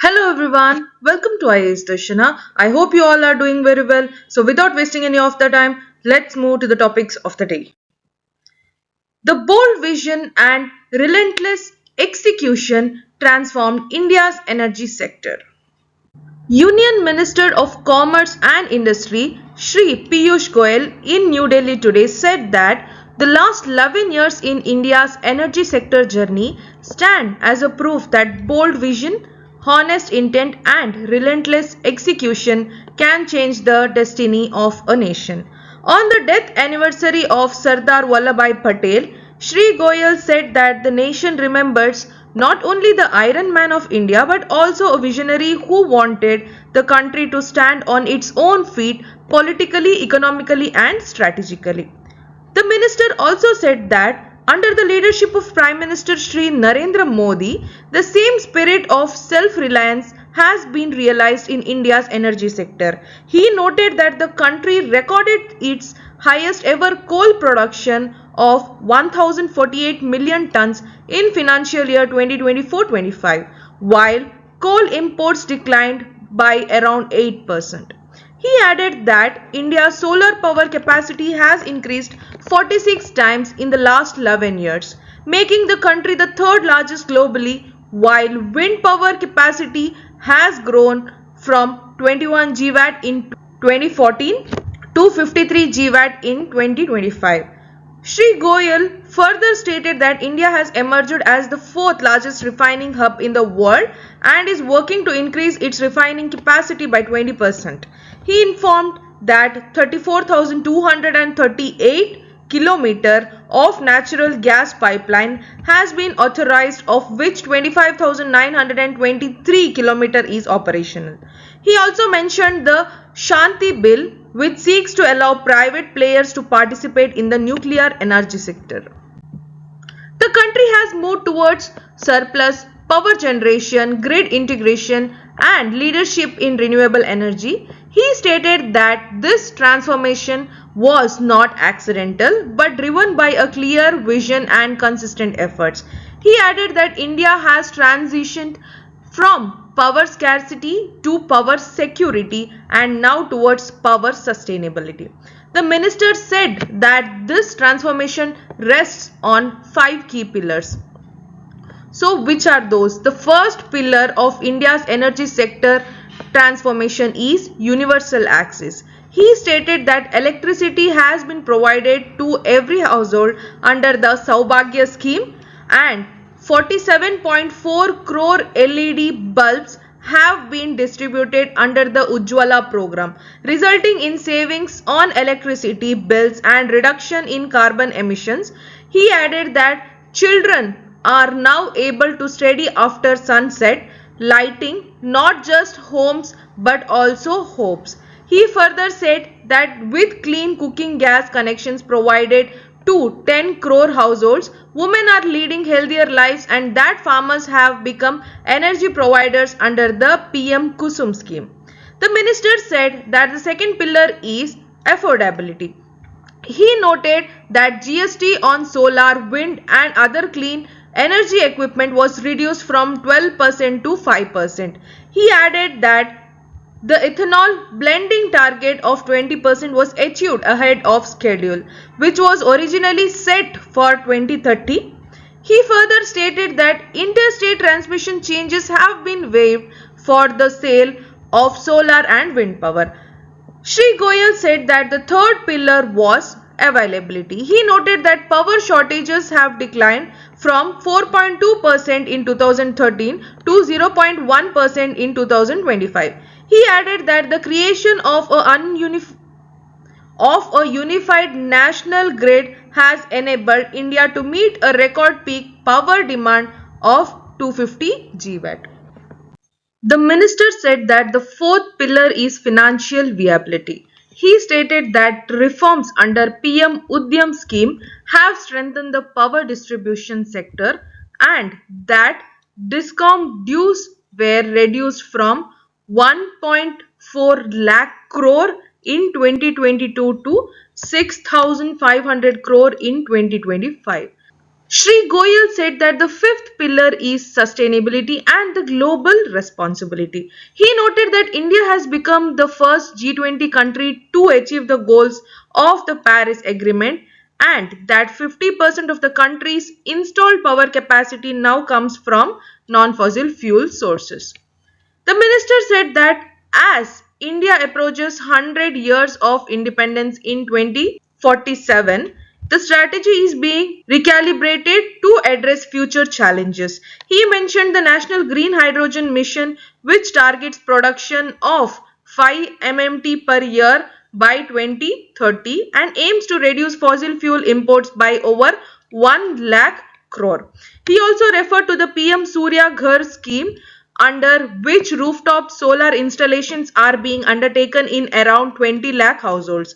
Hello everyone, welcome to IAS Darshana. I hope you all are doing very well. So without wasting any of the time, let's move to the topics of the day. The bold vision and relentless execution transformed India's energy sector. Union Minister of Commerce and Industry Shri Piyush Goyal in New Delhi today said that the last 11 years in India's energy sector journey stand as a proof that bold vision, honest intent and relentless execution can change the destiny of a nation. On the death anniversary of Sardar Vallabhbhai Patel, Shri Goyal said that the nation remembers not only the Iron Man of India but also a visionary who wanted the country to stand on its own feet politically, economically, and strategically. The minister also said that under the leadership of Prime Minister Shri Narendra Modi, the same spirit of self-reliance has been realized in India's energy sector. He noted that the country recorded its highest ever coal production of 1048 million tons in financial year 2024-25, while coal imports declined by around 8%. He added that India's solar power capacity has increased 46 times in the last 11 years, making the country the third largest globally, while wind power capacity has grown from 21 GW in 2014 to 53 GW in 2025. Shri Goyal further stated that India has emerged as the fourth largest refining hub in the world and is working to increase its refining capacity by 20%. He informed that 34,238 kilometer of natural gas pipeline has been authorized, of which 25,923 kilometer is operational. He also mentioned the Shanti Bill, which seeks to allow private players to participate in the nuclear energy sector. The country has moved towards surplus power generation, grid integration, and leadership in renewable energy. He stated that this transformation was not accidental but driven by a clear vision and consistent efforts. He added that India has transitioned from power scarcity to power security and now towards power sustainability. The minister said that this transformation rests on five key pillars. So, which are those? The first pillar of India's energy sector transformation is universal access. He stated that electricity has been provided to every household under the Saubhagya scheme and 47.4 crore LED bulbs have been distributed under the Ujjwala program, resulting in savings on electricity bills and reduction in carbon emissions. He added that children are now able to study after sunset, lighting not just homes but also hopes. He further said that with clean cooking gas connections provided to 10 crore households, women are leading healthier lives and that farmers have become energy providers under the PM Kusum scheme. The minister said that the second pillar is affordability. He noted that GST on solar, wind and other clean energy equipment was reduced from 12% to 5%. He added that the ethanol blending target of 20% was achieved ahead of schedule, which was originally set for 2030. He further stated that interstate transmission changes have been waived for the sale of solar and wind power. Shri Goyal said that the third pillar was availability. He noted that power shortages have declined from 4.2% in 2013 to 0.1% in 2025. He added that the creation of a unified national grid has enabled India to meet a record peak power demand of 250 GW. The minister said that the fourth pillar is financial viability. He stated that reforms under PM Udyam scheme have strengthened the power distribution sector and that DISCOM dues were reduced from 1.4 lakh crore in 2022 to 6,500 crore in 2025. Shri Goyal said that the fifth pillar is sustainability and the global responsibility. He noted that India has become the first G20 country to achieve the goals of the Paris Agreement and that 50% of the country's installed power capacity now comes from non-fossil fuel sources. The minister said that as India approaches 100 years of independence in 2047, the strategy is being recalibrated to address future challenges. He mentioned the National Green Hydrogen Mission, which targets production of 5 MMT per year by 2030 and aims to reduce fossil fuel imports by over 1 lakh crore. He also referred to the PM Surya Ghar scheme under which rooftop solar installations are being undertaken in around 20 lakh households.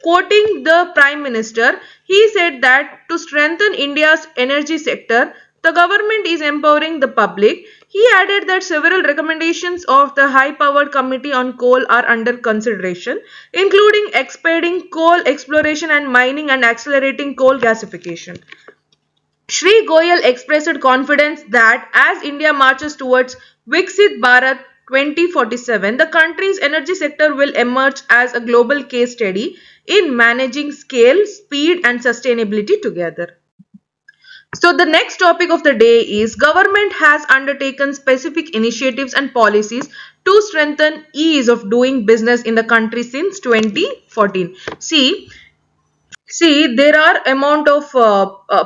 Quoting the Prime Minister, he said that to strengthen India's energy sector, the government is empowering the public. He added that several recommendations of the High Powered Committee on Coal are under consideration, including expanding coal exploration and mining and accelerating coal gasification. Shri Goyal expressed confidence that as India marches towards Viksit Bharat 2047, the country's energy sector will emerge as a global case study in managing scale, speed and sustainability together. So the next topic of the day is government has undertaken specific initiatives and policies to strengthen ease of doing business in the country since 2014. See, there are amount of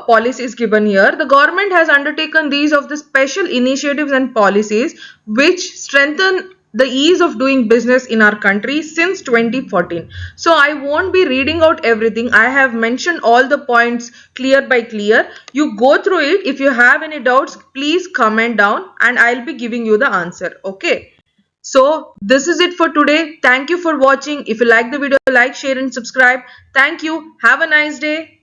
policies given here. The government has undertaken these of the special initiatives and policies which strengthen the ease of doing business in our country since 2014. So I won't be reading out everything. I have mentioned all the points clear by clear. You go through it. If you have any doubts, please comment down and I'll be giving you the answer. Okay. So this is it for today. Thank you for watching. If you like the video, like, share and subscribe. Thank you. Have a nice day.